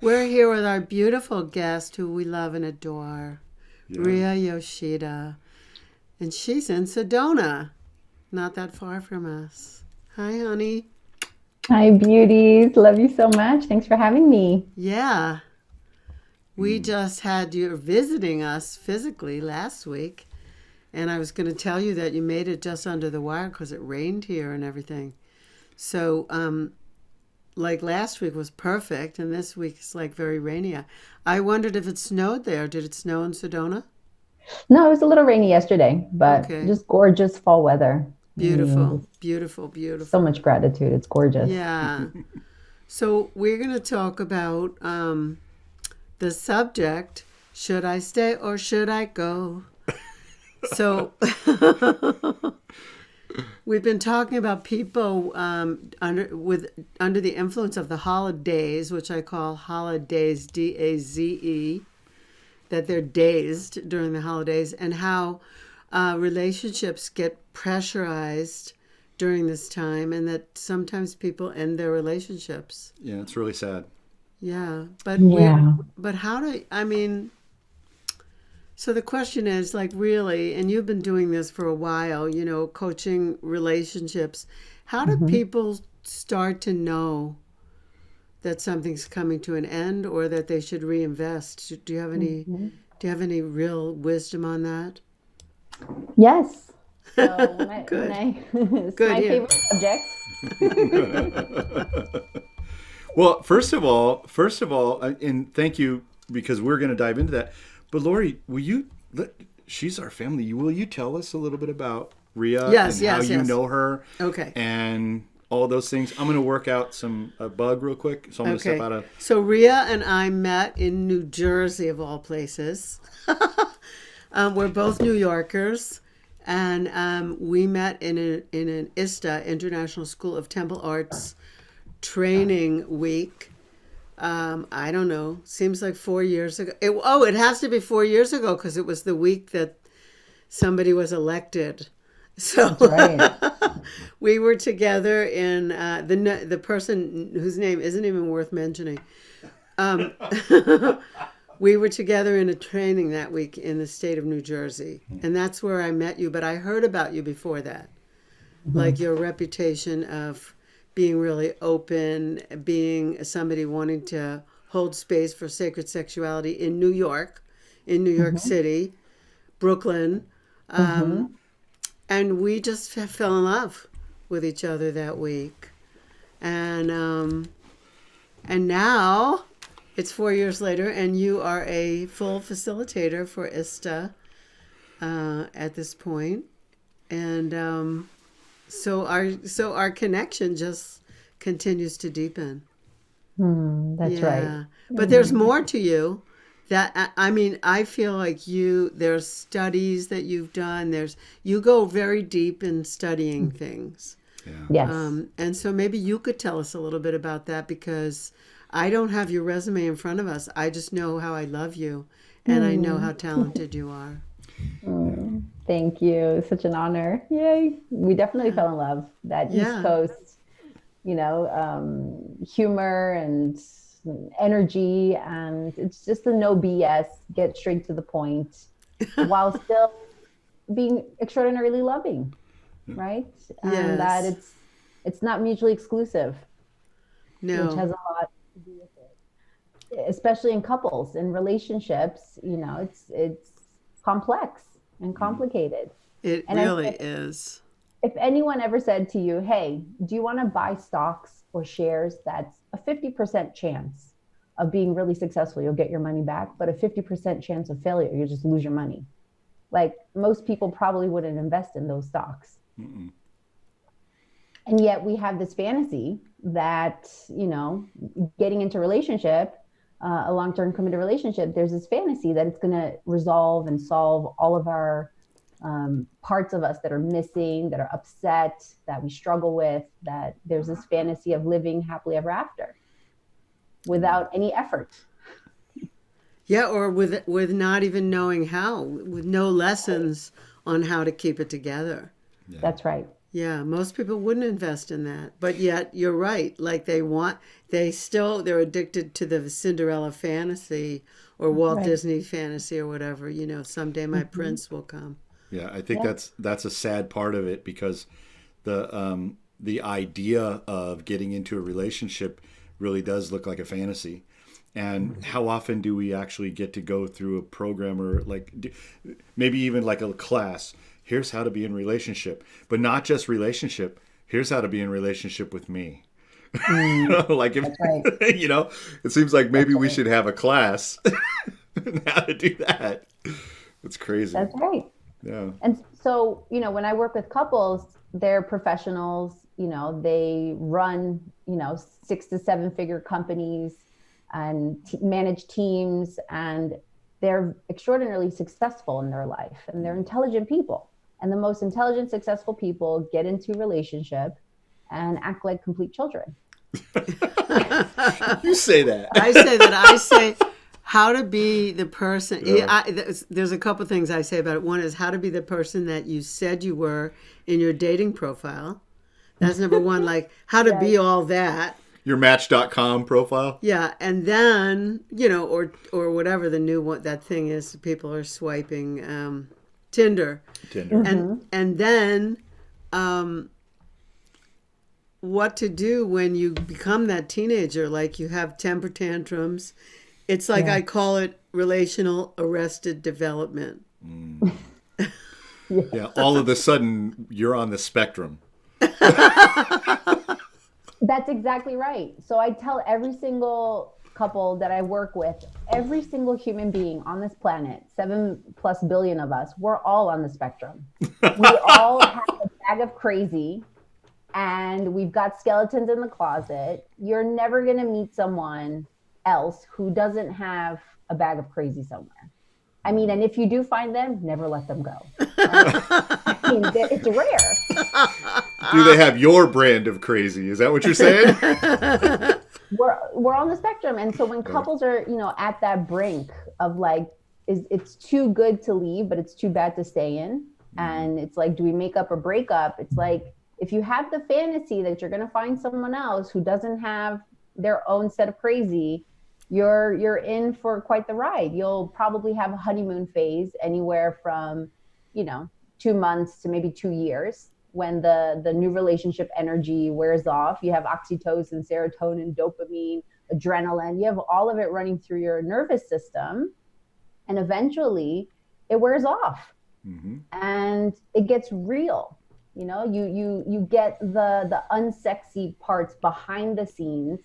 We're here with our beautiful guest who we love and adore, Yeah. Ria Yoshida. And she's in Sedona, not that far from us. Hi, honey. Hi, beauties. Love you so much. Thanks for having me. Yeah. We just had you visiting us physically last week. And I was going to tell you that you made it just under the wire because it rained here and everything. So, like last week was perfect, and this week is like very rainy. I wondered if it snowed there. Did it snow in Sedona? No, it was a little rainy yesterday, but Okay. just gorgeous fall weather. Beautiful, beautiful, So beautiful. much gratitude. It's gorgeous. Yeah. So we're going to talk about the subject, should I stay or should I go? So we've been talking about people under the influence of the holidays, which I call holidays, D-A-Z-E, that they're dazed during the holidays, and how relationships get pressurized during this time, and that sometimes people end their relationships. Yeah, it's really sad. Yeah, but Yeah. but how do I mean? So the question is, like, really, and you've been doing this for a while, you know, coaching relationships. How do people start to know that something's coming to an end or that they should reinvest? Do you have any real wisdom on that? Yes. So Good. it's Good, my yeah. favorite subject. Well, first of all, and thank you, because we're going to dive into that. But Laurie, she's our family. Will you tell us a little bit about Ria Yes, and how yes, you yes. know her? Okay. And all those things. I'm going to work out a bug real quick. So I'm going to step out of. So Ria and I met in New Jersey, of all places. We're both New Yorkers, and we met in an ISTA, International School of Temple Arts, training week. I don't know. Seems like 4 years ago. It has to be 4 years ago because it was the week that somebody was elected. So Right. we were together in the person whose name isn't even worth mentioning. We were together in a training that week in the state of New Jersey, and that's where I met you. But I heard about you before that, like your reputation of being really open, being somebody wanting to hold space for sacred sexuality in New York City, Brooklyn. And we just fell in love with each other that week. And now it's 4 years later, and you are a full facilitator for ISTA at this point. And so our connection just continues to deep,en That's right. But there's more to you. That I mean, I feel like there's studies that you've done. You go very deep in studying things. Yeah. Yes. And so maybe you could tell us a little bit about that, because I don't have your resume in front of us. I just know how I love you, and I know how talented you are. Thank you. Such an honor. Yay. We definitely fell in love. That Yeah. East Coast, humor and energy, and it's just a no BS, get straight to the point while still being extraordinarily loving, right? Yes. And that it's not mutually exclusive, which has No. a lot to do with it. Especially in couples, in relationships, it's complex and complicated. It And really is. if anyone ever said to you, hey, do you want to buy stocks or shares that's a 50% chance of being really successful, you'll get your money back, but a 50% chance of failure, you'll just lose your money. Like, most people probably wouldn't invest in those stocks. Mm-mm. And yet we have this fantasy that, getting into a long-term committed relationship, there's this fantasy that it's going to resolve and solve all of our parts of us that are missing, that are upset, that we struggle with, that there's this fantasy of living happily ever after without any effort. Yeah, or with not even knowing how, with no lessons on how to keep it together. Yeah. That's right. Yeah, most people wouldn't invest in that. But yet you're right. Like they're addicted to the Cinderella fantasy or Walt Right. Disney fantasy or whatever, someday my prince will come. Yeah, I think Yeah. that's a sad part of it, because the idea of getting into a relationship really does look like a fantasy. And how often do we actually get to go through a program, or maybe even like a class? Here's how to be in relationship, but not just relationship. Here's how to be in relationship with me. Like if That's right. it seems like maybe we should have a class on how to do that. It's crazy. That's right. Yeah. And so, when I work with couples, they're professionals, they run, 6 to 7 figure companies and manage teams, and they're extraordinarily successful in their life, and they're intelligent people. And the most intelligent, successful people get into a relationship and act like complete children. You say that. I say how to be the person. There's a couple things I say about it. One is how to be the person that you said you were in your dating profile. That's number one, like how to be all that. Your Match.com profile. Yeah, and then, or whatever the new one, that thing is, people are swiping, Tinder. And then what to do when you become that teenager, like you have temper tantrums. It's like I call it relational arrested development. Yeah, all of a sudden you're on the spectrum. That's exactly right. So I tell every single couple that I work with, every single human being on this planet, 7+ billion of us, we're all on the spectrum. We all have a bag of crazy, and we've got skeletons in the closet. You're never going to meet someone else who doesn't have a bag of crazy somewhere. I mean, and if you do find them, never let them go. Right? I mean, it's rare. Do they have your brand of crazy? Is that what you're saying? We're on the spectrum. And so when couples are, at that brink of like, it's too good to leave, but it's too bad to stay in. And it's like, do we make up or break up? It's like, if you have the fantasy that you're going to find someone else who doesn't have their own set of crazy, you're in for quite the ride. You'll probably have a honeymoon phase anywhere from, 2 months to maybe 2 years. When the new relationship energy wears off, you have oxytocin, serotonin, dopamine, adrenaline. You have all of it running through your nervous system, and eventually it wears off, and it gets real. You get the unsexy parts behind the scenes.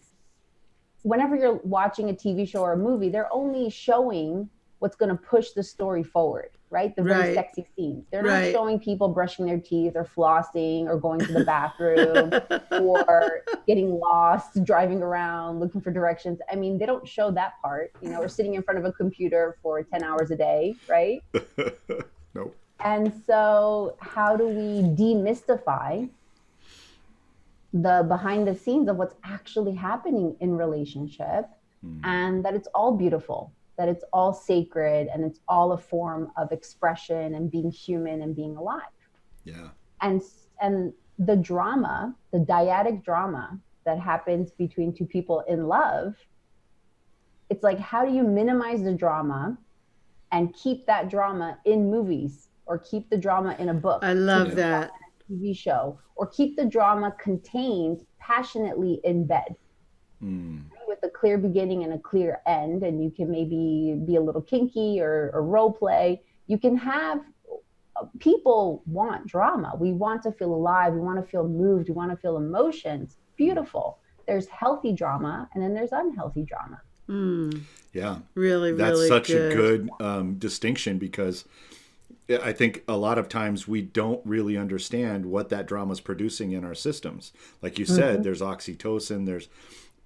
Whenever you're watching a TV show or a movie, they're only showing what's going to push the story forward, right? The very sexy scenes. They're not showing people brushing their teeth or flossing or going to the bathroom or getting lost, driving around, looking for directions. I mean, they don't show that part, or sitting in front of a computer for 10 hours a day, right? Nope. And so how do we demystify the behind the scenes of what's actually happening in relationship, and that it's all beautiful, that it's all sacred, and it's all a form of expression and being human and being alive. Yeah. And the drama, the dyadic drama that happens between two people in love, it's like, how do you minimize the drama and keep that drama in movies, or keep the drama in a book? I love that. TV show, or keep the drama contained passionately in bed, with a clear beginning and a clear end. And you can maybe be a little kinky or role play. You can have, people want drama. We want to feel alive. We want to feel moved. We want to feel emotions. Beautiful. There's healthy drama, and then there's unhealthy drama. Yeah. Really, That's really such good. a good distinction, because I think a lot of times we don't really understand what that drama is producing in our systems. Like you said, there's oxytocin,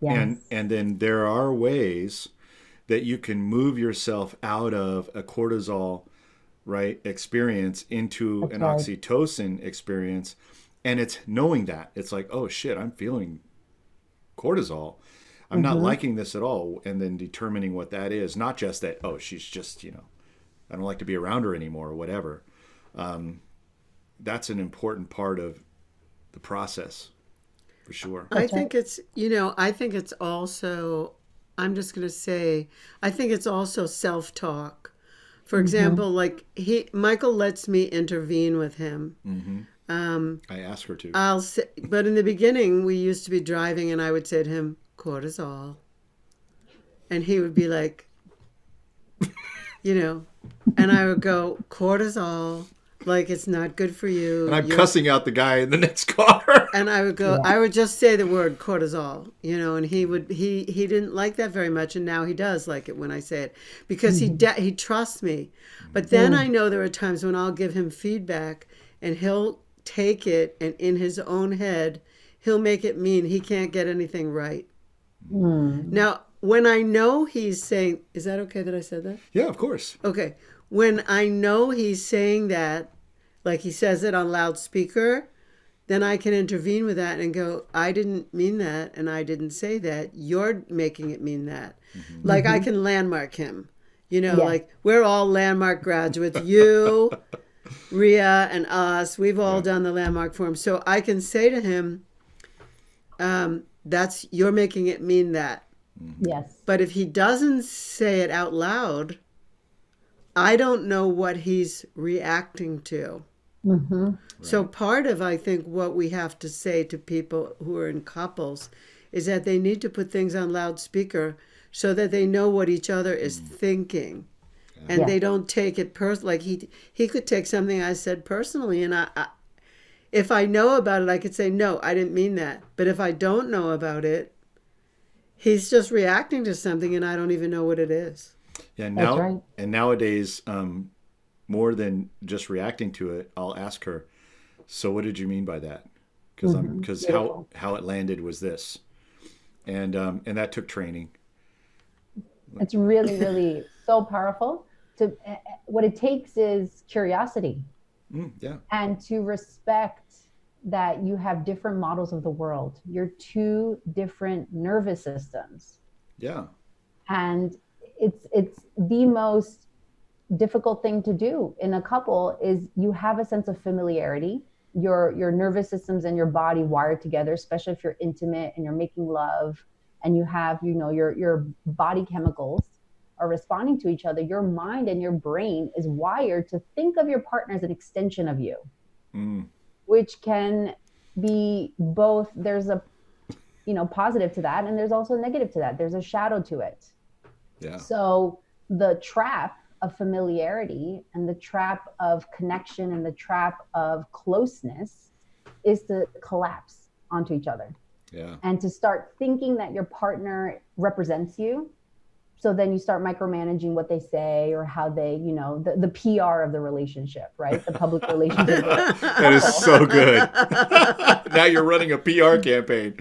and then there are ways that you can move yourself out of a cortisol, experience into an oxytocin experience. And it's knowing that. It's like, oh shit, I'm feeling cortisol. I'm not liking this at all. And then determining what that is. Not just that, oh, she's just, I don't like to be around her anymore or whatever. That's an important part of the process, for sure. I think it's, I think it's also, I'm just going to say, I think it's also self-talk. For example, like Michael lets me intervene with him. I ask her to. I'll say, but in the beginning, we used to be driving, and I would say to him, cortisol, and he would be like, and I would go, cortisol, like it's not good for you. And I'm cussing out the guy in the next car. And I would go, I would just say the word cortisol, and he didn't like that very much. And now he does like it when I say it because he trusts me. But then I know there are times when I'll give him feedback and he'll take it and in his own head, he'll make it mean he can't get anything right. Now, when I know he's saying, is that okay that I said that? Yeah, of course. Okay. When I know he's saying that, like he says it on loudspeaker, then I can intervene with that and go, I didn't mean that and I didn't say that. You're making it mean that. Like I can landmark him. Like we're all landmark graduates. You, Ria, and us, we've all done the landmark for him. So I can say to him, you're making it mean that. Yes. But if he doesn't say it out loud, I don't know what he's reacting to. So part of, I think, what we have to say to people who are in couples is that they need to put things on loudspeaker so that they know what each other is thinking. And they don't take it personally. Like he could take something I said personally, and I if I know about it, I could say, no, I didn't mean that. But if I don't know about it, he's just reacting to something and I don't even know what it is. Yeah, That's right. And nowadays, more than just reacting to it, I'll ask her, so what did you mean by that? Because how it landed was this. And that took training. It's really, really so powerful. What it takes is curiosity. And to respect that you have different models of the world. You're two different nervous systems. Yeah. And it's the most difficult thing to do in a couple is you have a sense of familiarity. Your nervous systems and your body wired together, especially if you're intimate and you're making love and you have, your body chemicals are responding to each other. Your mind and your brain is wired to think of your partner as an extension of you, which can be both. There's a, positive to that. And there's also a negative to that. There's a shadow to it. Yeah. So the trap of familiarity and the trap of connection and the trap of closeness is to collapse onto each other. Yeah. And to start thinking that your partner represents you. So then you start micromanaging what they say or how they, the PR of the relationship, right? The public relationship. That is so good. Now you're running a PR campaign.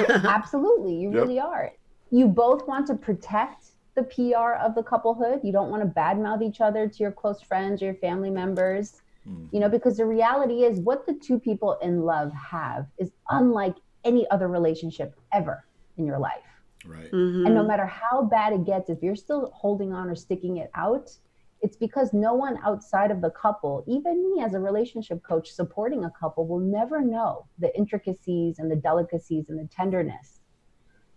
Absolutely. You really are. You both want to protect the PR of the couplehood. You don't want to badmouth each other to your close friends or your family members, because the reality is what the two people in love have is unlike any other relationship ever in your life. Right. And no matter how bad it gets, if you're still holding on or sticking it out, it's because no one outside of the couple, even me as a relationship coach supporting a couple, will never know the intricacies and the delicacies and the tenderness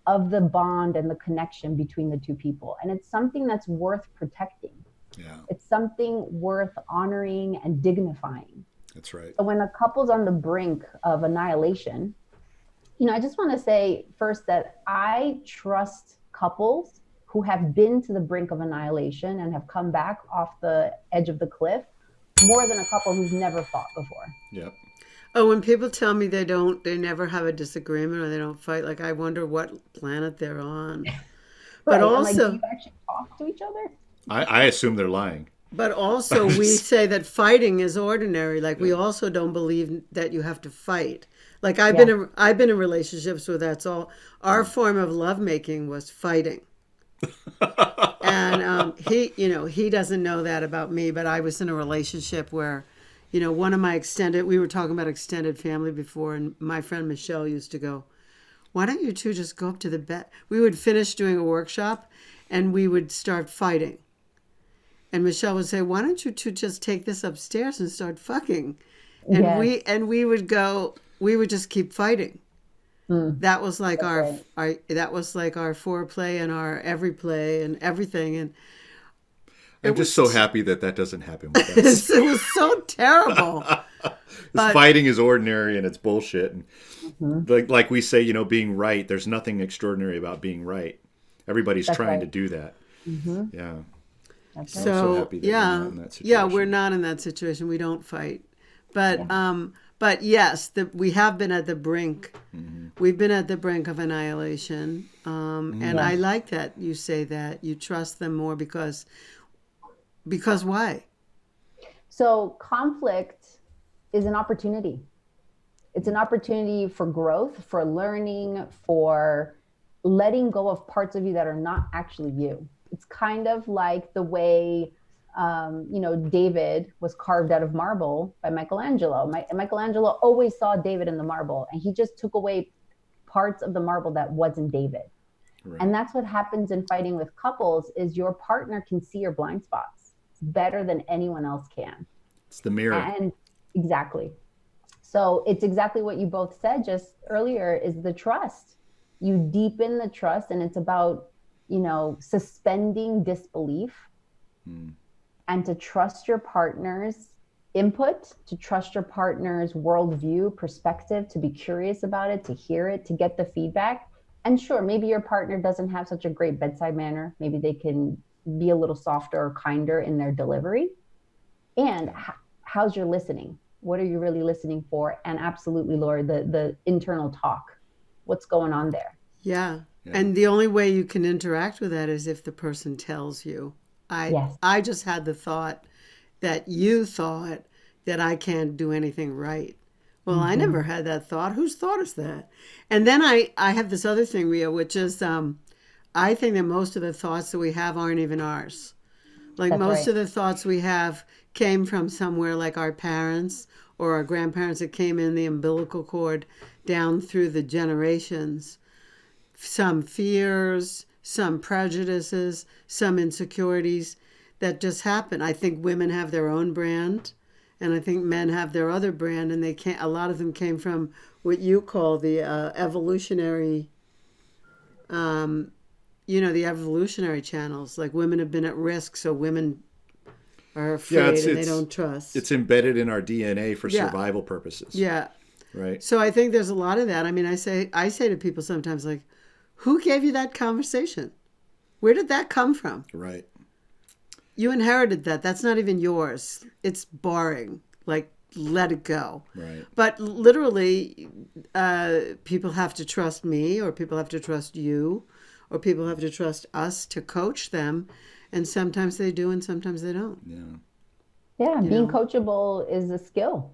of the bond and the connection between the two people. And it's something that's worth protecting. Yeah. It's something worth honoring and dignifying. That's right. So when a couple's on the brink of annihilation, I just want to say first that I trust couples who have been to the brink of annihilation and have come back off the edge of the cliff more than a couple who's never fought before. Yep. Oh, when people tell me they never have a disagreement or they don't fight, like I wonder what planet they're on. But also, do you actually talk to each other? I assume they're lying. But also we say that fighting is ordinary. Like we also don't believe that you have to fight. Like I've been in relationships where that's all. Our form of lovemaking was fighting. And he doesn't know that about me, but I was in a relationship where, one of my we were talking about extended family before, and my friend Michelle used to go, why don't you two just go up to the bed? We would finish doing a workshop and we would start fighting. And Michelle would say, why don't you two just take this upstairs and start fucking? And we would go, we would just keep fighting. That was like our that was like our foreplay and our every play and everything. And I'm just so happy that doesn't happen with us. it was so terrible. This fighting is ordinary and it's bullshit. And like we say, being right, there's nothing extraordinary about being right. Everybody's trying to do that. Yeah. That's So, I'm so happy that we're not in that situation. we're not in that situation. We don't fight. But yes, we have been at the brink. We've been at the brink of annihilation. And I like that you say that. You trust them more because why? So conflict is an opportunity. It's an opportunity for growth, for learning, for letting go of parts of you that are not actually you. It's kind of like the way, David was carved out of marble by Michelangelo. Michelangelo always saw David in the marble, and he just took away parts of the marble that wasn't David. Right. And that's what happens in fighting with couples is your partner can see your blind spots better than anyone else can. It's the mirror. And exactly. So it's exactly what you both said just earlier is the trust. You deepen the trust, and it's about, suspending disbelief and to trust your partner's input, to trust your partner's worldview, perspective, to be curious about it, to hear it, to get the feedback. And sure, maybe your partner doesn't have such a great bedside manner. Maybe they can be a little softer or kinder in their delivery. And how's your listening? What are you really listening for? And absolutely, Laurie, the internal talk. What's going on there? Yeah. And the only way you can interact with that is if the person tells you. I just had the thought that you thought that I can't do anything right. Well, I never had that thought. Whose thought is that? And then I have this other thing, Ria, which is I think that most of the thoughts that we have aren't even ours. Like most of the thoughts we have came from somewhere like our parents or our grandparents that came in the umbilical cord down through the generations. Some fears, some prejudices, some insecurities that just happen. I think women have their own brand, and I think men have their other brand, and a lot of them came from what you call the evolutionary, the evolutionary channels. Like women have been at risk, so women are afraid and they don't trust. It's embedded in our DNA for survival purposes. Yeah. Right. So I think there's a lot of that. I mean, I say to people sometimes, like, who gave you that conversation? Where did that come from? Right. You inherited that. That's not even yours. It's boring. Like, let it go. Right. But literally, people have to trust me, or people have to trust you, or people have to trust us to coach them. And sometimes they do, and sometimes they don't. Yeah, being coachable is a skill.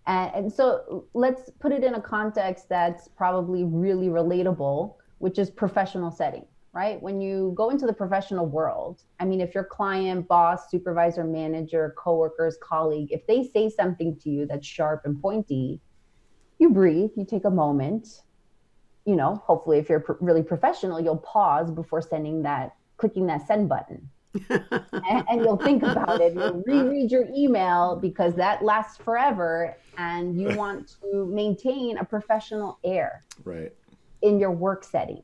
And so let's put it in a context that's probably really relatable, which is professional setting, right? When you go into the professional world, I mean, if your client, boss, supervisor, manager, coworkers, colleague, if they say something to you that's sharp and pointy, you breathe, you take a moment, hopefully if you're really professional, you'll pause before clicking that send button. and you'll think about it. You'll reread your email because that lasts forever, and you want to maintain a professional air in your work setting.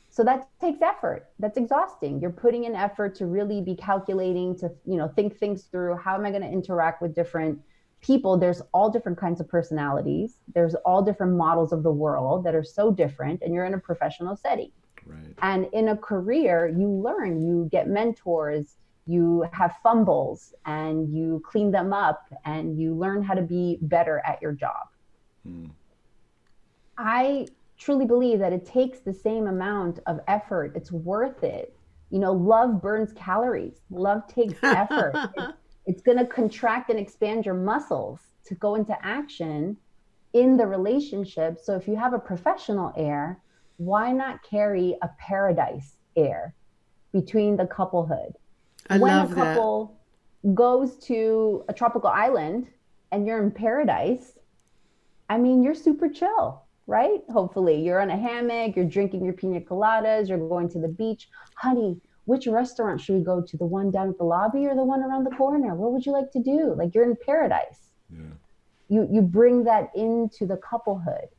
So that takes effort. That's exhausting. You're putting in effort to really be calculating, to think things through. How am I going to interact with different people? There's all different kinds of personalities. There's all different models of the world that are so different, and you're in a professional setting. Right. And in a career, you learn, you get mentors, you have fumbles, and you clean them up, and you learn how to be better at your job. I truly believe that it takes the same amount of effort. It's worth it. Love burns calories. Love takes effort. It's going to contract and expand your muscles to go into action in the relationship. So if you have a professional air, why not carry a paradise air between the couplehood? When a couple goes to a tropical island and you're in paradise, I mean, you're super chill, right? Hopefully you're on a hammock, you're drinking your pina coladas, you're going to the beach. Honey, which restaurant should we go to? The one down at the lobby or the one around the corner? What would you like to do? Like, you're in paradise. you bring that into the couplehood.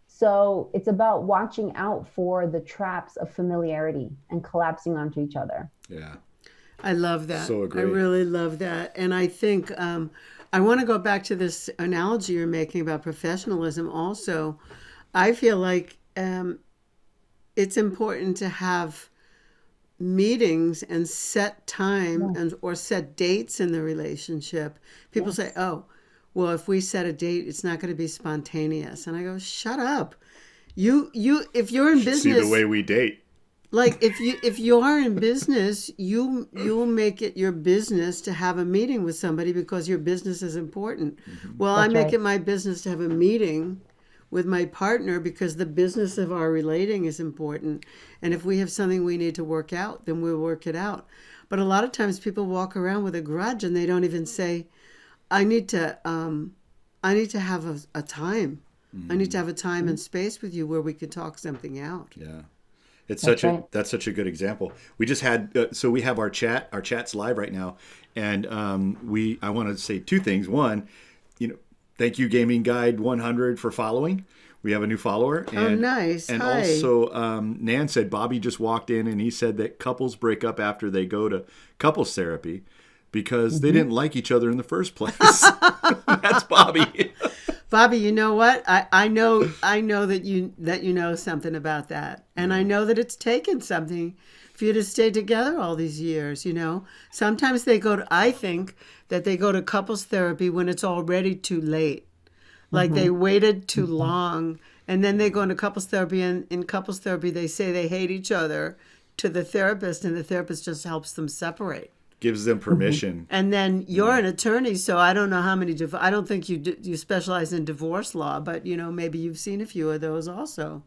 So it's about watching out for the traps of familiarity and collapsing onto each other. Yeah. I love that. So agree. I really love that. And I think I want to go back to this analogy you're making about professionalism also. I feel like it's important to have meetings and set time or set dates in the relationship. People say, oh, well, if we set a date, it's not going to be spontaneous. And I go, shut up. If you're in business, See the way we date. Like if you are in business, you'll make it your business to have a meeting with somebody because your business is important. Well, I make it my business to have a meeting with my partner because the business of our relating is important. And if we have something we need to work out, then we'll work it out. But a lot of times people walk around with a grudge and they don't even say, I need to have a time. I need to have a time and space with you where we could talk something out. Yeah. That's such a good example. We just had, so we have our chat's live right now. And I want to say two things. One, thank you, Gaming Guide 100, for following. We have a new follower. And, nice. And Hi. also, Nan said Bobby just walked in and he said that couples break up after they go to couples therapy because they didn't like each other in the first place. That's Bobby. Bobby, you know what? I know that you know something about that. And I know that it's taken something for you to stay together all these years, Sometimes I think that they go to couples therapy when it's already too late. Like they waited too long, and then they go into couples therapy, and in couples therapy they say they hate each other to the therapist, and the therapist just helps them separate. Gives them permission. And then you're an attorney, so I don't know how many. I don't think you specialize in divorce law, but maybe you've seen a few of those also.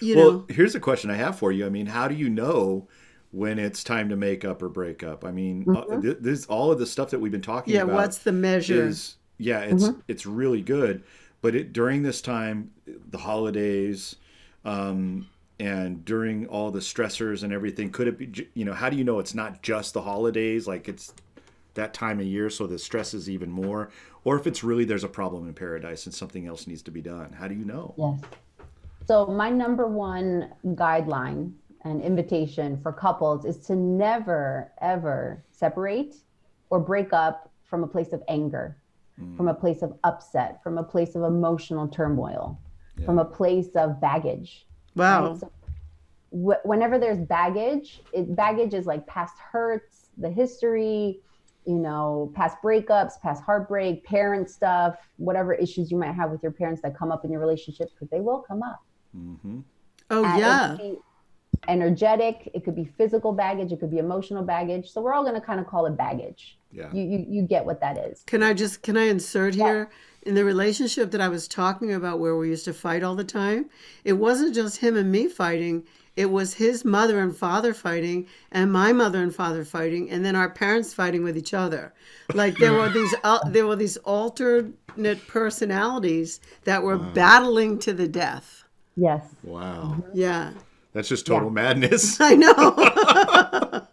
Here's a question I have for you. I mean, how do you know when it's time to make up or break up? I mean, this all of the stuff that we've been talking about. Yeah, what's the measure? It's really good, but during this time, the holidays. And during all the stressors and everything, could it be, how do you know it's not just the holidays, like it's that time of year, so the stress is even more? Or if it's really there's a problem in paradise and something else needs to be done, how do you know? Yes. So my number one guideline and invitation for couples is to never, ever separate or break up from a place of anger, from a place of upset, from a place of emotional turmoil, from a place of baggage. Wow. Right? So whenever there's baggage is like past hurts, the history, past breakups, past heartbreak, parent stuff, whatever issues you might have with your parents that come up in your relationship, because they will come up. Oh, and yeah. it could be energetic, it could be physical baggage, it could be emotional baggage. So we're all going to kind of call it baggage. Yeah. You get what that is. Can I insert here? In the relationship that I was talking about where we used to fight all the time, it wasn't just him and me fighting. It was his mother and father fighting and my mother and father fighting, and then our parents fighting with each other. Like there were these alternate personalities that were battling to the death. Yes. Wow. Yeah. That's just total madness. I know.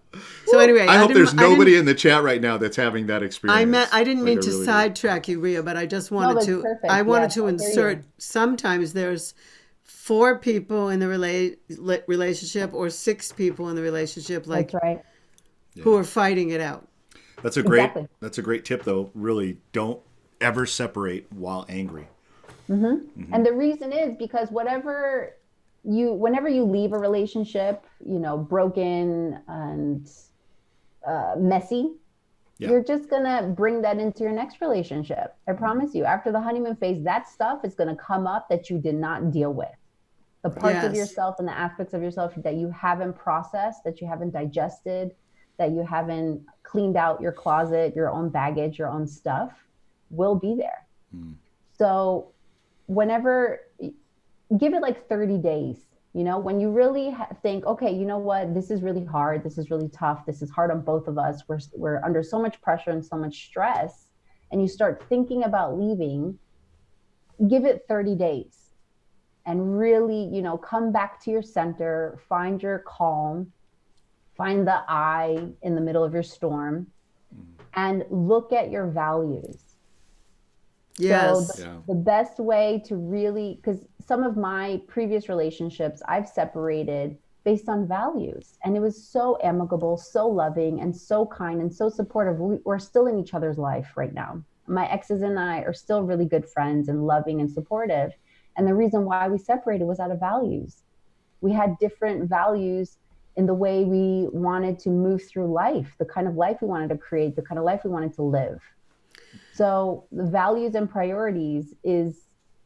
So anyway, I hope there's nobody in the chat right now that's having that experience. I didn't mean to sidetrack you, Ria, but I just wanted to. Perfect. I wanted to insert. Sometimes there's 4 people in the relationship or 6 people in the relationship, like That's right. who are fighting it out. That's a great tip, though. Really, don't ever separate while angry. And the reason is because whenever you leave a relationship, broken and messy, you're just going to bring that into your next relationship. I promise you, after the honeymoon phase, that stuff is going to come up that you did not deal with. The parts of yourself and the aspects of yourself that you haven't processed, that you haven't digested, that you haven't cleaned out your closet, your own baggage, your own stuff will be there. So give it like 30 days. When you really think, okay, you know what, this is really hard. This is really tough. This is hard on both of us. We're under so much pressure and so much stress. And you start thinking about leaving, give it 30 days and really, come back to your center, find your calm, find the eye in the middle of your storm and look at your values. So Yes. Yeah. the best way to really, because some of my previous relationships I've separated based on values, and it was so amicable, so loving, and so kind and so supportive. We're still in each other's life right now. My exes and I are still really good friends and loving and supportive. And the reason why we separated was out of values. We had different values in the way we wanted to move through life, the kind of life we wanted to create, the kind of life we wanted to live. So the values and priorities is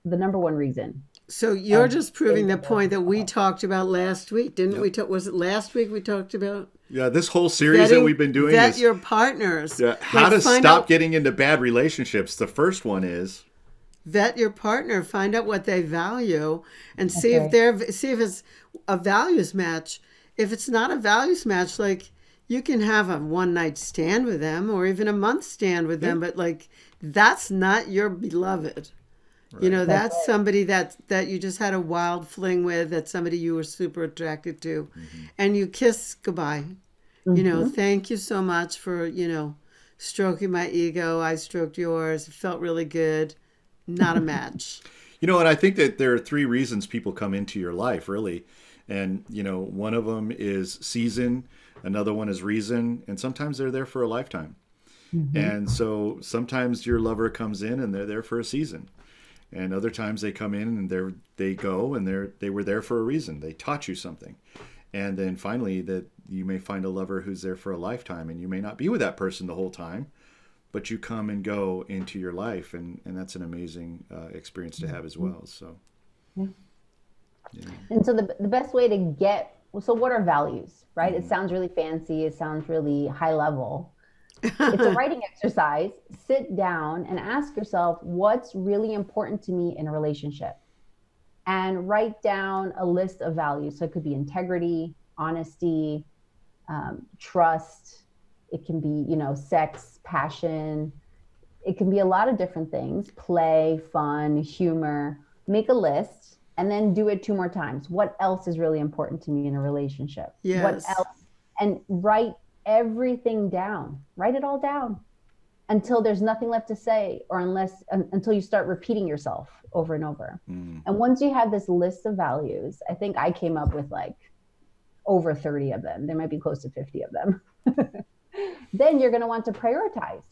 the number one reason. So you're of just proving the getting point that we divorced. talked about last week, didn't Yep. we? Was it last week we talked about Yeah, this whole series that we've been doing vet is your partners? how to find stop out, getting into bad relationships. The first one is vet your partner, find out what they value, and see right. if they're see if it's a values match. If it's not a values match, like you can have a one night stand with them or even a month stand with them, but like that's not your beloved. You know, That's that's somebody that you just had a wild fling with, that's somebody you were super attracted to, and you kiss goodbye. You know, thank you so much for, you know, stroking my ego. I stroked yours. It felt really good. Not a match. You know, and I think that there are three reasons people come into your life, really. And, you know, one of them is season, another one is reason, and sometimes they're there for a lifetime. And so sometimes your lover comes in and they're there for a season. And other times they come in and they go and they were there for a reason. They taught you something. And then finally that you may find a lover who's there for a lifetime, and you may not be with that person the whole time, but you come and go into your life, and that's an amazing experience to have as well. So, Yeah. And so the best way to so what are values, right? It sounds really fancy. It sounds really high level. It's a writing exercise. Sit down and ask yourself, what's really important to me in a relationship? And write down a list of values. So it could be integrity, honesty, trust. It can be, you know, sex, passion. It can be a lot of different things. Play, fun, humor. Make a list and then do it 2 more times. What else is really important to me in a relationship? Yes. What else? And write everything down. Write it all down until there's nothing left to say, or until you start repeating yourself over and over. And once you have this list of values, I think I came up with like over 30 of them. There might be close to 50 of them. Then you're going to want to prioritize.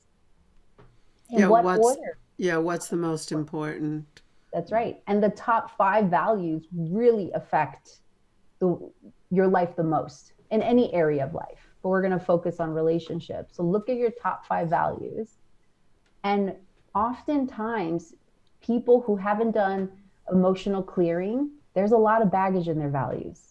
In what order? Yeah, what's the most important? That's right. And the top 5 values really affect your life the most in any area of life. But we're going to focus on relationships. So look at your top 5 values. And oftentimes, people who haven't done emotional clearing, there's a lot of baggage in their values.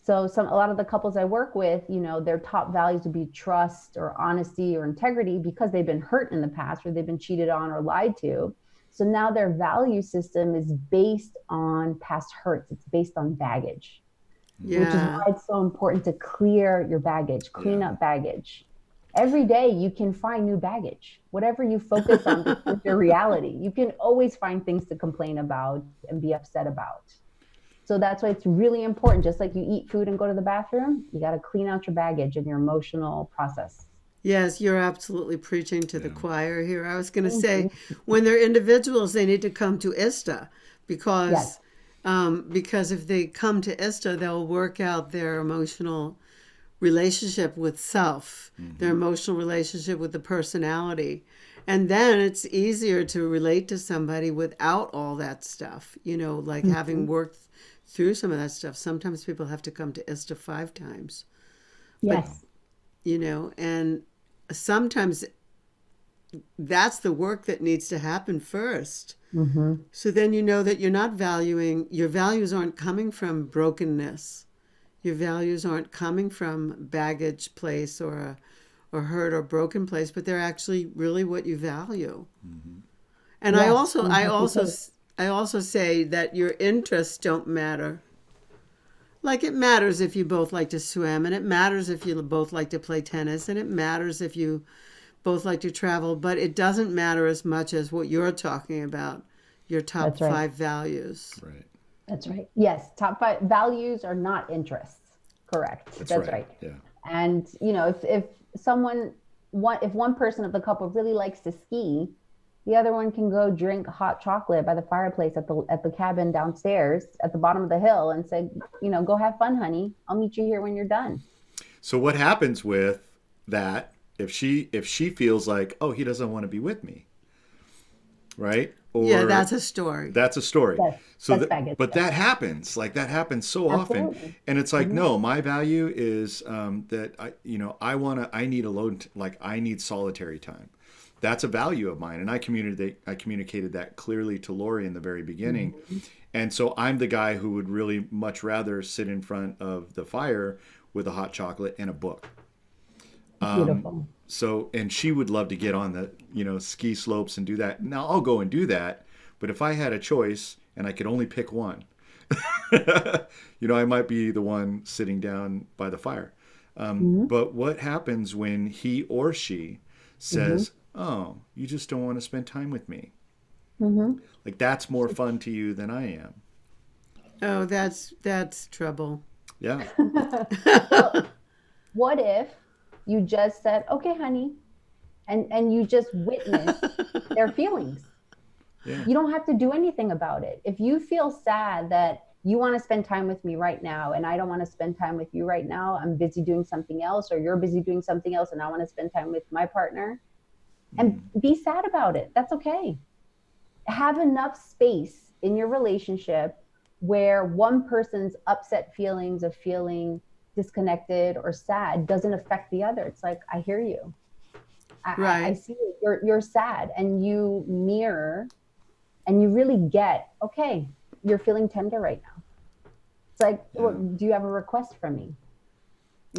So a lot of the couples I work with, you know, their top values would be trust or honesty or integrity because they've been hurt in the past, or they've been cheated on or lied to. So now their value system is based on past hurts. It's based on baggage. Yeah. Which is why it's so important to clear your baggage, clean up baggage. Every day you can find new baggage. Whatever you focus on becomes your reality. You can always find things to complain about and be upset about. So that's why it's really important. Just like you eat food and go to the bathroom, you got to clean out your baggage and your emotional process. Yes, you're absolutely preaching to the choir here. I was going to say, when they're individuals, they need to come to ISTA because if they come to ISTA, they'll work out their emotional relationship with self, their emotional relationship with the personality. And then it's easier to relate to somebody without all that stuff, you know, like having worked through some of that stuff. Sometimes people have to come to ISTA 5 times. Yes. But, you know, and sometimes that's the work that needs to happen first. So then you know that you're not valuing, your values aren't coming from brokenness. Your values aren't coming from baggage place or hurt or broken place, but they're actually really what you value. And I also say that your interests don't matter. Like it matters if you both like to swim, and it matters if you both like to play tennis, and it matters if you both like to travel, but it doesn't matter as much as what you're talking about, your top 5 values. right. That's right. Yes. Top 5 values are not interests. Correct. That's right. Yeah. And, you know, if one person of the couple really likes to ski, The other one can go drink hot chocolate by the fireplace at the cabin downstairs at the bottom of the hill and say, go have fun, honey. I'll meet you here when you're done. So what happens with that if she feels like, oh, he doesn't want to be with me, right? Or Yeah, that's a story. That's a story. That's baggage. But that happens. Like that happens so Absolutely. often, and it's like, no, my value is that I need alone. Like I need solitary time. That's a value of mine, and I communicated that clearly to Laurie in the very beginning. And so I'm the guy who would really much rather sit in front of the fire with a hot chocolate and a book. Beautiful. So, and she would love to get on the, ski slopes and do that. Now I'll go and do that. But if I had a choice and I could only pick one, I might be the one sitting down by the fire. But what happens when he or she says, oh, you just don't want to spend time with me? Like that's more fun to you than I am. Oh, that's trouble. Yeah. What if you just said, okay, honey, and you just witnessed their feelings? Yeah. You don't have to do anything about it. If you feel sad that you want to spend time with me right now and I don't want to spend time with you right now, I'm busy doing something else, or you're busy doing something else and I want to spend time with my partner, and be sad about it. That's okay. Have enough space in your relationship where one person's upset feelings of feeling disconnected or sad doesn't affect the other. It's like, I hear you. I see it. You're sad, and you mirror and you really get, okay, you're feeling tender right now. It's like, well, do you have a request from me?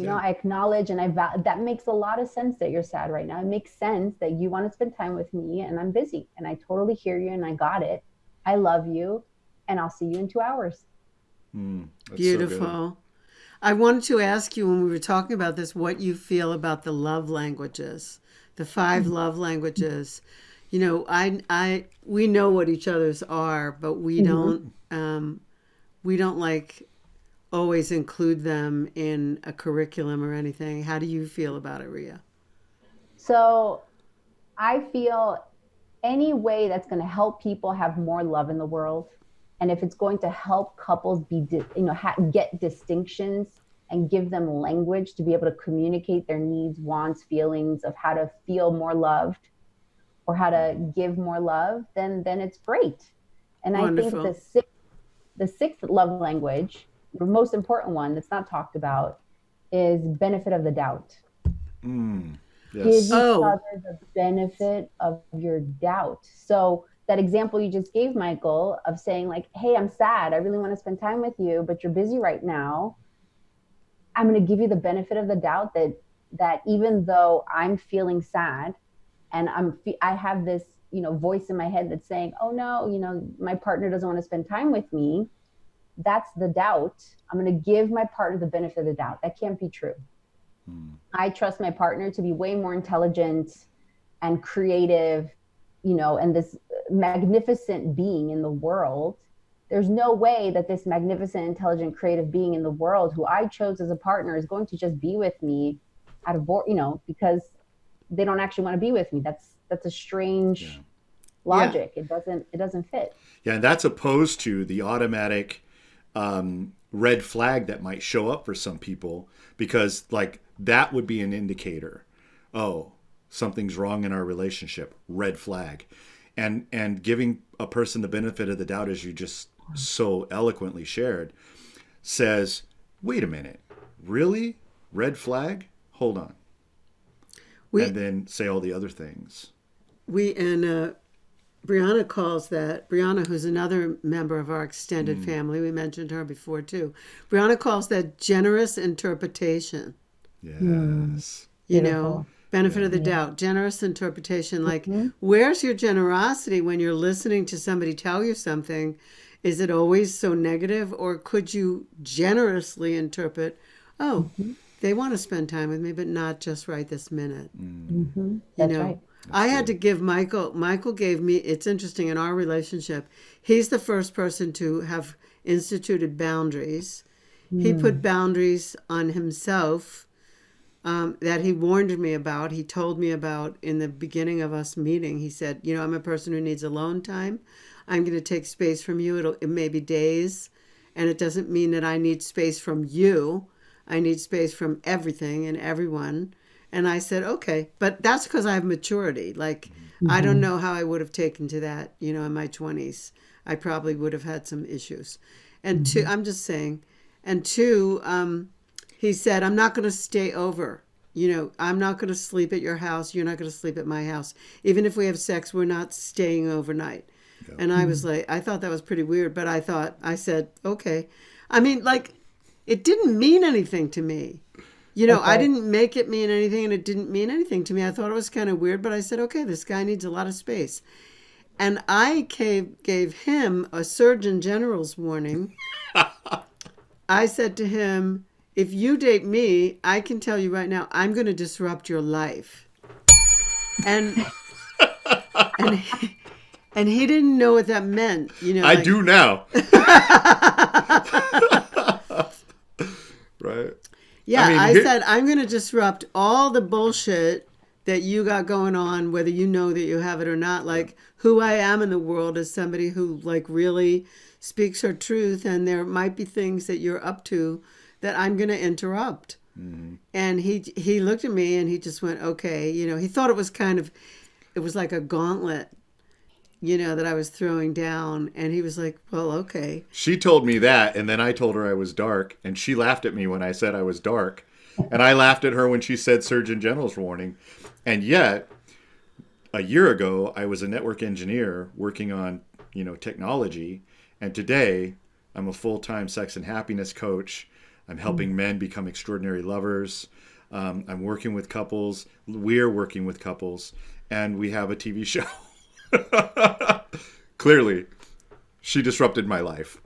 I acknowledge, and that makes a lot of sense that you're sad right now. It makes sense that you want to spend time with me and I'm busy, and I totally hear you and I got it. I love you, and I'll see you in 2 hours. Beautiful. So I wanted to ask you, when we were talking about this, what you feel about the love languages, the 5 love languages. We know what each other's are, but we don't like always include them in a curriculum or anything. How do you feel about it, Ria? So I feel any way that's going to help people have more love in the world, and if it's going to help couples get distinctions and give them language to be able to communicate their needs, wants, feelings of how to feel more loved or how to give more love, then it's great. And Wonderful. I think the sixth love language, the most important one that's not talked about, is benefit of the doubt. Yes. Give each other the benefit of your doubt. So that example you just gave, Michael, of saying like, hey, I'm sad. I really want to spend time with you, but you're busy right now. I'm going to give you the benefit of the doubt that even though I'm feeling sad and I have this, voice in my head that's saying, oh no, my partner doesn't want to spend time with me. That's the doubt. I'm going to give my partner the benefit of the doubt. That can't be true. I trust my partner to be way more intelligent and creative, and this magnificent being in the world. There's no way that this magnificent, intelligent, creative being in the world who I chose as a partner is going to just be with me out of because they don't actually want to be with me. That's a strange logic. It doesn't fit. Yeah, and that's opposed to the automatic red flag that might show up for some people, because like that would be an indicator. Oh, something's wrong in our relationship. Red flag. And giving a person the benefit of the doubt, as you just so eloquently shared, says, wait a minute, really? Red flag? Hold on. And then say all the other things. Brianna calls that, Brianna, who's another member of our extended family, we mentioned her before too. Brianna calls that generous interpretation. Yes. Benefit of the doubt, generous interpretation. Like, where's your generosity when you're listening to somebody tell you something? Is it always so negative, or could you generously interpret, they want to spend time with me, but not just right this minute? That's right. I had to give Michael gave me, it's interesting in our relationship, he's the first person to have instituted boundaries. He put boundaries on himself that he warned me about. He told me about in the beginning of us meeting. He said, you know, I'm a person who needs alone time. I'm going to take space from you. It may be days, and it doesn't mean that I need space from you. I need space from everything and everyone. And I said, okay, but that's because I have maturity. Like, I don't know how I would have taken to that, you know, in my 20s. I probably would have had some issues. And two, I'm just saying, and two, he said, I'm not going to stay over. You know, I'm not going to sleep at your house. You're not going to sleep at my house. Even if we have sex, we're not staying overnight. Yeah. And I was like, I thought that was pretty weird, but I said, okay. I mean, like, it didn't mean anything to me. You know, okay. I didn't make it mean anything, and it didn't mean anything to me. I thought it was kind of weird, but I said, okay, this guy needs a lot of space. And I gave him a Surgeon General's warning. I said to him, if you date me, I can tell you right now, I'm going to disrupt your life. And he didn't know what that meant. You know, I do now. Right. Yeah, I said, I'm going to disrupt all the bullshit that you got going on, whether you know that you have it or not. Like, who I am in the world is somebody who, like, really speaks her truth, and there might be things that you're up to that I'm going to interrupt. Mm-hmm. And he looked at me, and he just went, okay. You know, he thought it was it was like a gauntlet, you know, that I was throwing down. And he was like, well, okay. She told me that, and then I told her I was dark, and she laughed at me when I said I was dark. And I laughed at her when she said Surgeon General's warning. And yet, a year ago, I was a network engineer working on, you know, technology. And today, I'm a full-time sex and happiness coach. I'm helping men become extraordinary lovers. I'm working with couples. We're working with couples. And we have a TV show. Clearly, she disrupted my life.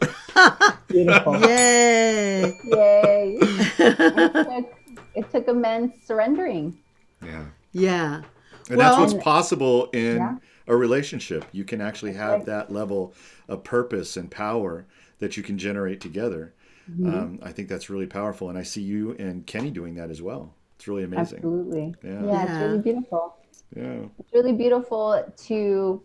Beautiful. Yay. Yay. It took immense surrendering. Yeah. Yeah. And that's what's possible in a relationship. You can actually have that level of purpose and power that you can generate together. Mm-hmm. I think that's really powerful. And I see you and Kenny doing that as well. It's really amazing. Absolutely. Yeah, it's really beautiful. Yeah. It's really beautiful to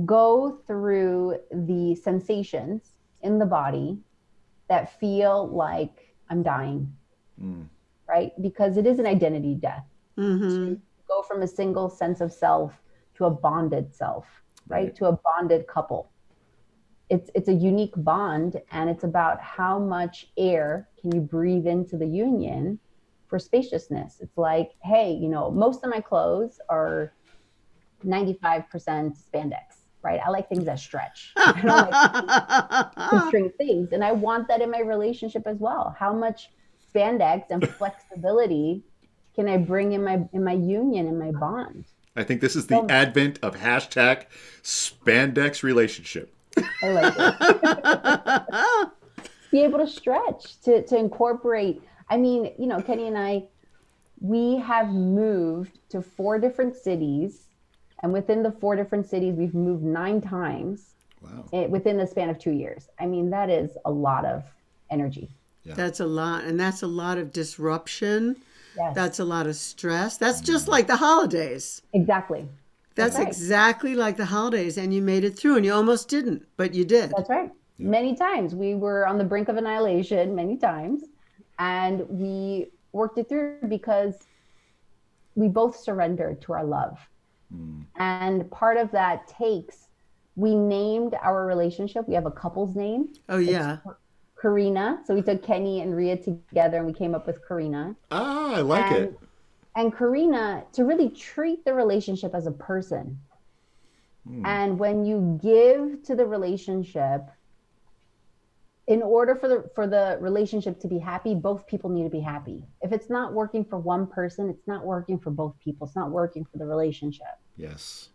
go through the sensations in the body that feel like I'm dying, right? Because it is an identity death. Mm-hmm. To go from a single sense of self to a bonded self, right? To a bonded couple. It's a unique bond, and it's about how much air can you breathe into the union for spaciousness. It's like, hey, you know, most of my clothes are 95% spandex, right? I like things that stretch. I don't like constrained things. And I want that in my relationship as well. How much spandex and flexibility can I bring in my union, in my bond? I think this is the advent of hashtag spandex relationship. I like it. Be able to stretch, to incorporate. I mean, you know, Kenny and I, we have moved to 4 different cities. And within the 4 different cities, we've moved 9 times. Wow. Within the span of 2 years. I mean, that is a lot of energy. Yeah. That's a lot. And that's a lot of disruption. Yes. That's a lot of stress. That's just like the holidays. Exactly. That's right. Exactly like the holidays. And you made it through, and you almost didn't, but you did. That's right. Yeah. Many times. We were on the brink of annihilation many times. And we worked it through because we both surrendered to our love. And part of that we named our relationship. We have a couple's name. Oh, yeah. It's Karina. So we took Kenny and Ria together, and we came up with Karina. Ah, I like it. And Karina, to really treat the relationship as a person. And when you give to the relationship, in order for the relationship to be happy, both people need to be happy. If it's not working for one person, it's not working for both people. It's not working for the relationship. Yes.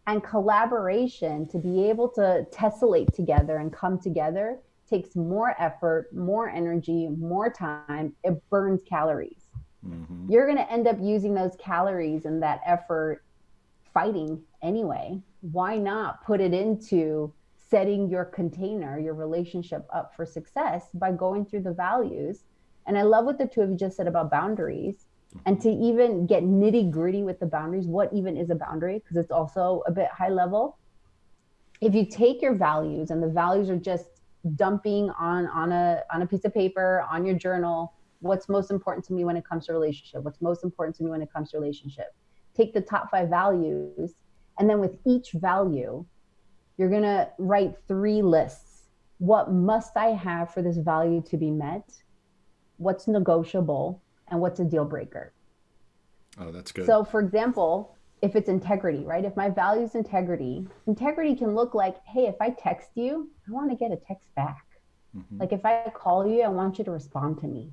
And collaboration, to be able to tessellate together and come together, takes more effort, more energy, more time. It burns calories. Mm-hmm. You're going to end up using those calories and that effort fighting anyway. Why not put it into setting your container, your relationship up for success by going through the values? And I love what the two of you just said about boundaries. And to even get nitty gritty with the boundaries, what even is a boundary? Because it's also a bit high level. If you take your values, and the values are just dumping on a piece of paper, on your journal, what's most important to me when it comes to relationship, what's most important to me when it comes to relationship. Take the top 5 values, and then with each value, you're going to write 3 lists. What must I have for this value to be met? What's negotiable? And what's a deal breaker? Oh, that's good. So for example, if it's integrity, right? If my value is integrity, integrity can look like, hey, if I text you, I want to get a text back. Mm-hmm. Like if I call you, I want you to respond to me.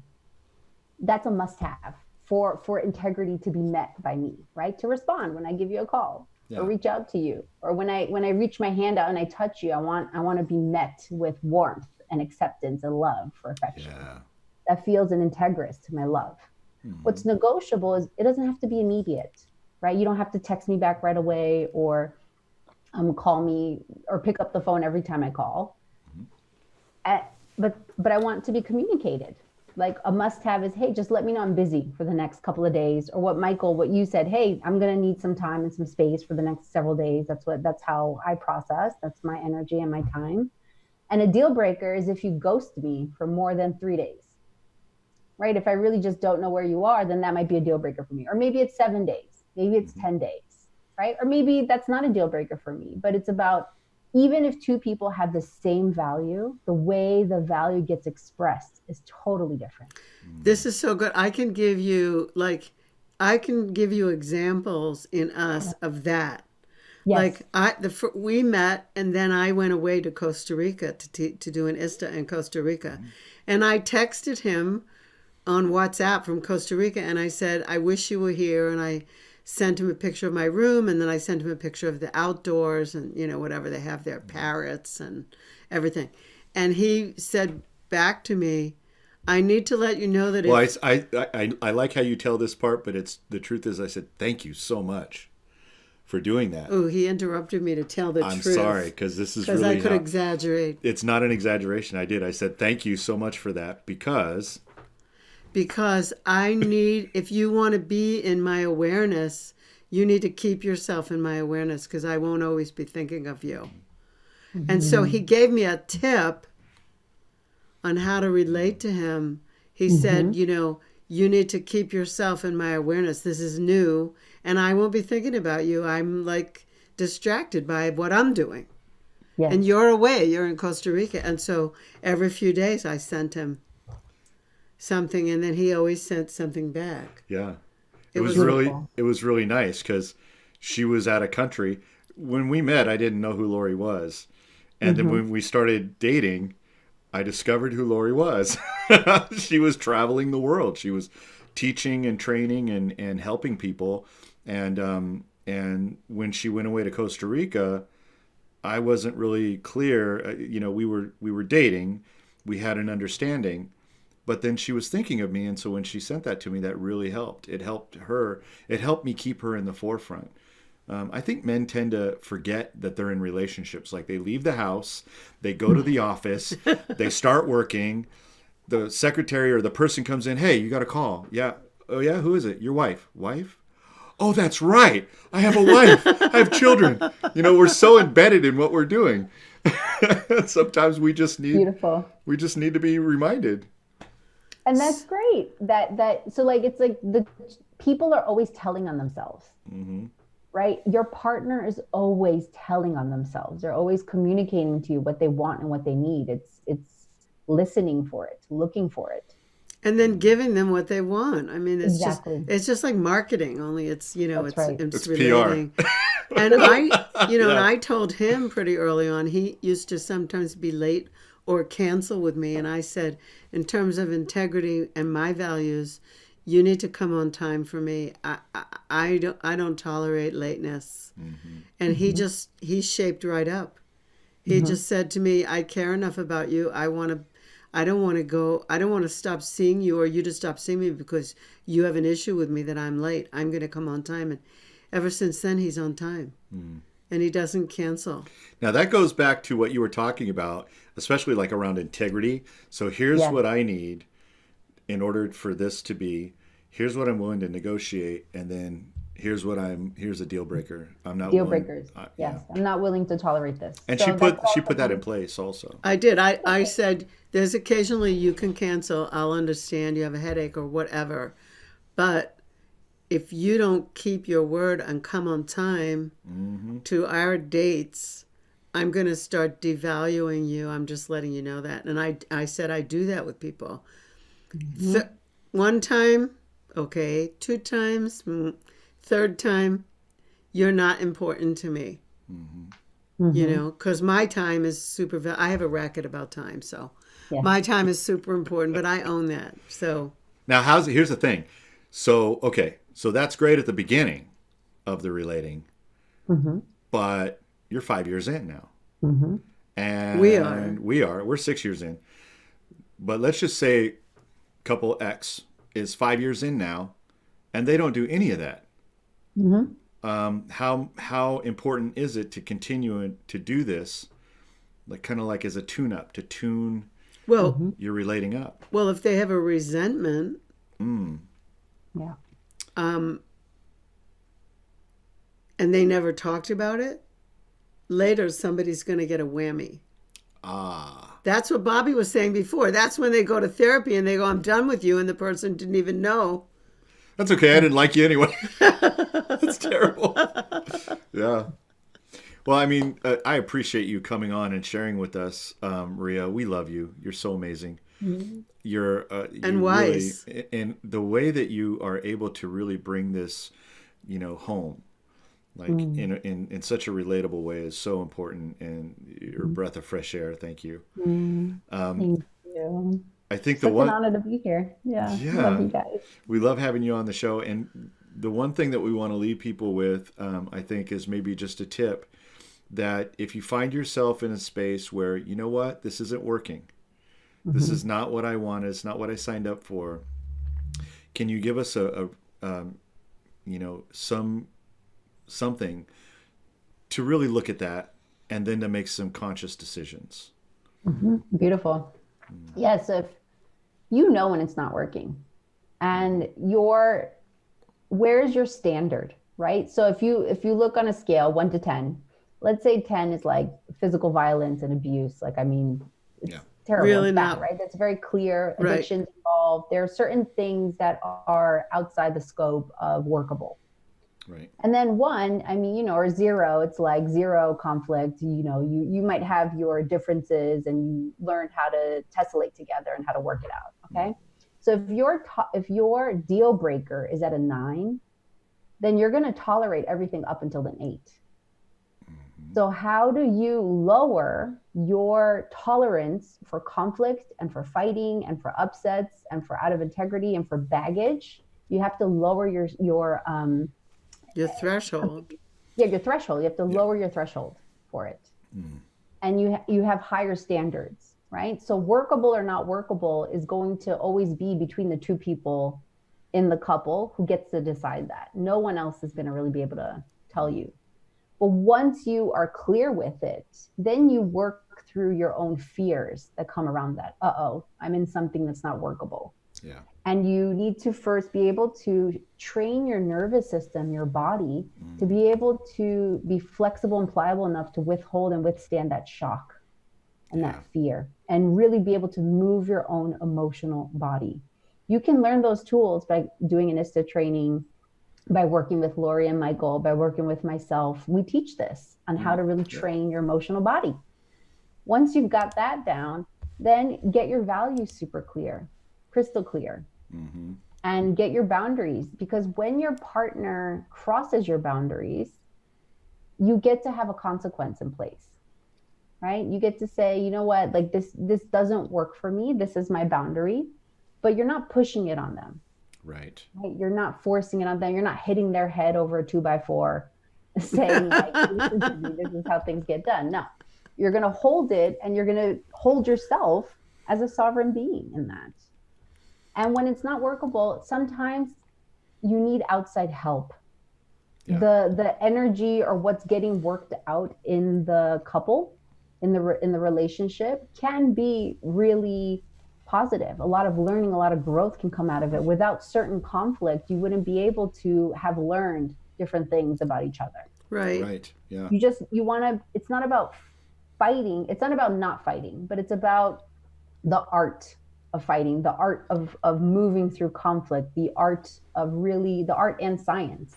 That's a must-have for integrity to be met by me, right? To respond when I give you a call, or reach out to you, or when I reach my hand out and I touch you, I want to be met with warmth and acceptance and love for affection. Yeah. That feels an integrous to my love. Mm-hmm. What's negotiable is it doesn't have to be immediate, right? You don't have to text me back right away, or call me or pick up the phone every time I call. Mm-hmm. But I want to be communicated. Like a must-have is, hey, just let me know I'm busy for the next couple of days. Or what you said, hey, I'm going to need some time and some space for the next several days. That's how I process. That's my energy and my time. And a deal breaker is if you ghost me for more than 3 days. Right? If I really just don't know where you are, then that might be a deal breaker for me. Or maybe it's 7 days. Maybe it's 10 days, right? Or maybe that's not a deal breaker for me, but it's about, even if 2 people have the same value, the way the value gets expressed is totally different. This is so good. I can give you examples in us of that. Yes. Like we met, and then I went away to Costa Rica to do an ISTA in Costa Rica. Mm-hmm. And I texted him on WhatsApp from Costa Rica, and I said, I wish you were here. And I sent him a picture of my room, and then I sent him a picture of the outdoors and, whatever they have there, parrots and everything. And he said back to me, I need to let you know that I like how you tell this part, but the truth is I said, thank you so much for doing that. Oh, he interrupted me to tell the truth. I'm sorry, because this is really... Because I could exaggerate. It's not an exaggeration. I said, thank you so much for that, because I need, if you want to be in my awareness, you need to keep yourself in my awareness, because I won't always be thinking of you. Mm-hmm. And so he gave me a tip on how to relate to him. He said, you need to keep yourself in my awareness. This is new, and I won't be thinking about you. I'm like distracted by what I'm doing. Yes. And you're away. You're in Costa Rica. And so every few days I sent him something, and then he always sent something back. Yeah. It was really nice, because she was out of country. When we met, I didn't know who Laurie was. And then when we started dating, I discovered who Laurie was. She was traveling the world. She was teaching and training and helping people. And when she went away to Costa Rica, I wasn't really clear. We were dating. We had an understanding. But then she was thinking of me, and so when she sent that to me, that really helped. It helped her. It helped me keep her in the forefront. I think men tend to forget that they're in relationships. Like, they leave the house, they go to the office, they start working, the secretary or the person comes in, hey, you got a call. Yeah. Oh, yeah? Who is it? Your wife. Wife? Oh, that's right. I have a wife. I have children. We're so embedded in what we're doing. Sometimes we just need to be reminded. And that's great. So like, it's like the people are always telling on themselves, right? Your partner is always telling on themselves. They're always communicating to you what they want and what they need. It's listening for it, looking for it, and then giving them what they want. I mean, it's just like marketing, only it's it's relating. PR. And and I told him pretty early on. He used to sometimes be late or cancel with me, and I said, in terms of integrity and my values, you need to come on time for me. I don't tolerate lateness. And he shaped right up. He just said to me, I care enough about you. I don't want to stop seeing you, or you to stop seeing me because you have an issue with me that I'm late. I'm going to come on time. And ever since then, he's on time. And he doesn't cancel. Now that goes back to what you were talking about, especially like around integrity. So here's what I need in order for this to be. here's what I'm willing to negotiate, and then here's a deal breaker. I'm not Deal willing, breakers. yeah. Yes. I'm not willing to tolerate this. And So she put that in place also. I did. I said, there's occasionally you can cancel. I'll understand you have a headache or whatever. But if you don't keep your word and come on time to our dates, I'm going to start devaluing you. I'm just letting you know that. And I said I do that with people. One time, okay. 2 times, third time, you're not important to me. You know, because my time is super. I have a racket about time, so my time is super important. But I own that. So now, here's the thing. So so that's great at the beginning of the relating, but you're 5 years in now, and we're 6 years in. But let's just say couple X is 5 years in now, and they don't do any of that. How important is it to continue to do this, like kind of like as a tune-up to tune your relating up? Well, if they have a resentment, yeah, and they never talked about it, later somebody's going to get a whammy. That's what Bobby was saying before. That's when they go to therapy and they go, I'm done with you, and the person didn't even know. That's okay. I didn't like you anyway. That's terrible. Yeah. Well, I mean, I appreciate you coming on and sharing with us, Ria. We love you. You're so amazing. You're and wise. Really, and the way that you are able to really bring this, home, like in such a relatable way, is so important. And your breath of fresh air. Thank you. Thank you. I think Such an honor to be here. Yeah. Love you guys. We love having you on the show. And the one thing that we want to leave people with, I think, is maybe just a tip that if you find yourself in a space where, you know what, this isn't working, this is not what I wanted, it's not what I signed up for, can you give us something to really look at that and then to make some conscious decisions? Beautiful. Yes, if you know when it's not working, and where's your standard, right? So if you look on a scale 1 to 10, let's say 10 is like physical violence and abuse. Like, I mean, it's terrible. Really it's bad, not. right? That's very clear. Addictions involved. There are certain things that are outside the scope of workable. Right. And then 1, I mean, or 0, it's like 0 conflict. You might have your differences and you learn how to tessellate together and how to work it out. Okay. So if your deal breaker is at a 9, then you're going to tolerate everything up until an 8. So how do you lower your tolerance for conflict and for fighting and for upsets and for out of integrity and for baggage? You have to lower your threshold. Yeah, your threshold. You have to lower your threshold for it. And you have higher standards, right? So workable or not workable is going to always be between the 2 people in the couple who gets to decide that. No one else is going to really be able to tell you. But once you are clear with it, then you work through your own fears that come around that. I'm in something that's not workable. Yeah. And you need to first be able to train your nervous system, your body, to be able to be flexible and pliable enough to withhold and withstand that shock and that fear, and really be able to move your own emotional body. You can learn those tools by doing an ISTA training, by working with Laurie and Michael, by working with myself. We teach this on how to really train your emotional body. Once you've got that down, then get your values super clear, crystal clear. And get your boundaries, because when your partner crosses your boundaries, you get to have a consequence in place, right? You get to say, you know what, like this doesn't work for me. This is my boundary, but you're not pushing it on them. Right. You're not forcing it on them. You're not hitting their head over a 2x4 saying like, listen to me, this is how things get done. No, you're going to hold it, and you're going to hold yourself as a sovereign being in that. And when it's not workable, sometimes you need outside help. Yeah. The energy or what's getting worked out in the couple, in the relationship, can be really positive. A lot of learning, a lot of growth can come out of it. Without certain conflict, you wouldn't be able to have learned different things about each other. Right. Right. Yeah. You want to, it's not about fighting. It's not about not fighting, but it's about the art of fighting, the art of moving through conflict, the art and science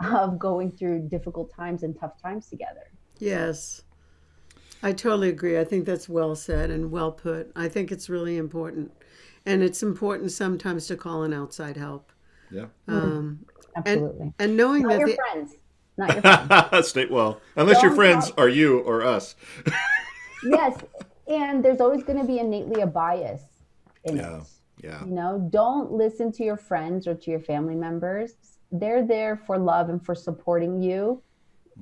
of going through difficult times and tough times together. Yes. I totally agree. I think that's well said and well put. I think it's really important. And it's important sometimes to call in outside help. Yeah. Absolutely. And knowing Not that your friends. Not your friends. Well, unless your friends are you or us. Yes. And there's always going to be innately a bias in it. Yeah. You know, don't listen to your friends or to your family members. They're there for love and for supporting you.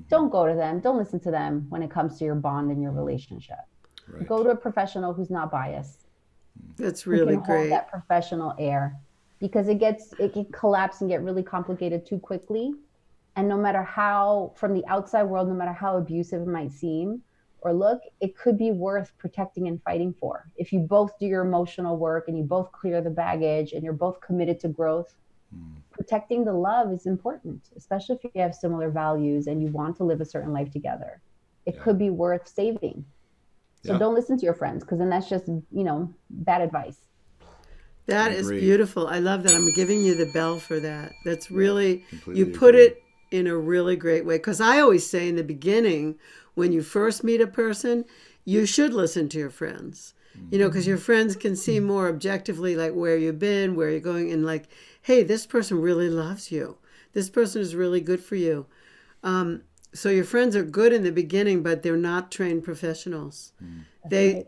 Don't go to them. Don't listen to them when it comes to your bond and your relationship. Right. Go to a professional who's not biased. That's really great. Hold that professional air, because it can collapse and get really complicated too quickly. And no matter how, from the outside world, no matter how abusive it might seem or look, it could be worth protecting and fighting for. If you both do your emotional work and you both clear the baggage and you're both committed to growth, protecting the love is important, especially if you have similar values and you want to live a certain life together. It could be worth saving. So don't listen to your friends, because then that's just, bad advice. That is beautiful. I love that. I'm giving you the bell for that. That's really, you put it in a really great way. Because I always say in the beginning, when you first meet a person, you should listen to your friends. Because your friends can see more objectively, like where you've been, where you're going, and like, hey, this person really loves you. This person is really good for you. So your friends are good in the beginning, but they're not trained professionals. They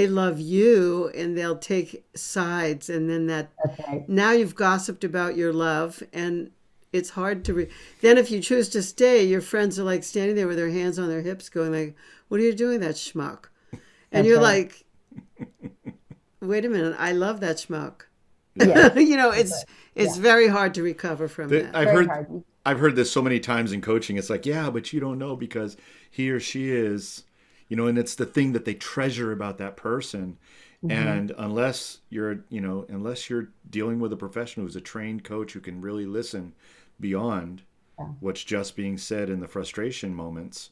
love you, and they'll take sides, and then now you've gossiped about your love, and it's hard to then if you choose to stay, your friends are like standing there with their hands on their hips going like, what are you doing, that schmuck? And you're like, wait a minute, I love that schmuck. Yes. It's very hard to recover from that. I've heard this so many times in coaching. It's like, yeah, but you don't know because he or she is, and it's the thing that they treasure about that person. And unless you're dealing with a professional who's a trained coach who can really listen beyond what's just being said in the frustration moments,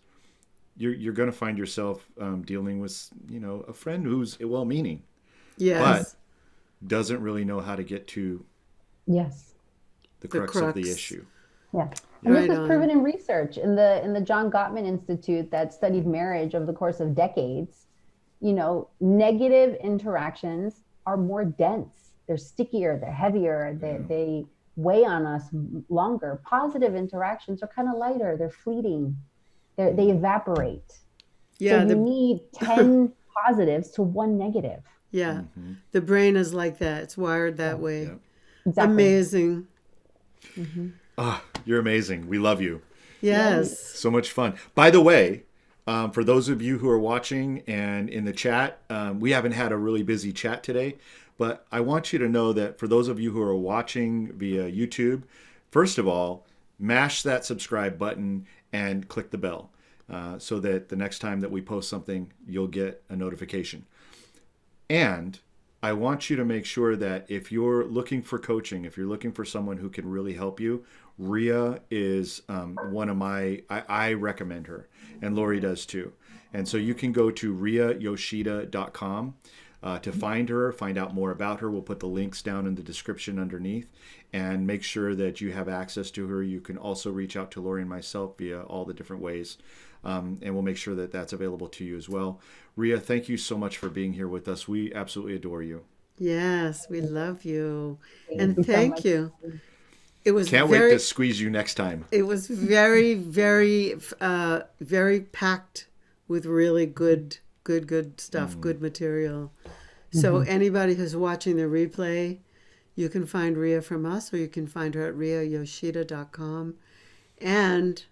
you're going to find yourself dealing with, a friend who's well-meaning, but doesn't really know how to get to the crux of the issue. Yeah. And this is proven in research in the John Gottman Institute that studied marriage over the course of decades. Negative interactions are more dense. They're stickier, they're heavier, they weigh on us longer. Positive interactions are kind of lighter, they're fleeting, they evaporate. So you need 10 positives to 1 negative. Yeah. The brain is like that. It's wired that way. Yeah. Exactly. Amazing. You're amazing. We love you. Yes. So much fun. By the way, for those of you who are watching and in the chat, we haven't had a really busy chat today, but I want you to know that for those of you who are watching via YouTube, first of all, mash that subscribe button and click the bell so that the next time that we post something, you'll get a notification. And I want you to make sure that if you're looking for coaching, if you're looking for someone who can really help you, Ria is one of I recommend her, and Laurie does too. And so you can go to riayoshida.com to find her, find out more about her. We'll put the links down in the description underneath, and make sure that you have access to her. You can also reach out to Laurie and myself via all the different ways, and we'll make sure that that's available to you as well. Ria, thank you so much for being here with us. We absolutely adore you. Yes, we love you. And thank you. It was Can't wait to squeeze you next time. It was very, very, very packed with really good stuff, good material. So anybody who's watching the replay, you can find Ria from us, or you can find her at riayoshida.com. And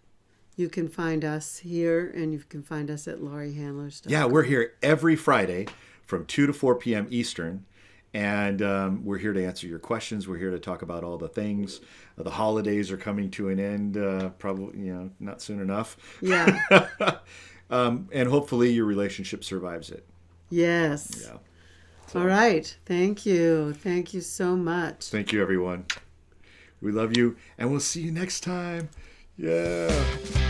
you can find us here, and you can find us at lauriehandlers.com. Yeah, we're here every Friday from 2 to 4 p.m. Eastern. And we're here to answer your questions. We're here to talk about all the things. The holidays are coming to an end, probably, not soon enough. Yeah. And hopefully your relationship survives it. Yes. Yeah. All right. Thank you. Thank you so much. Thank you, everyone. We love you, and we'll see you next time. Yeah.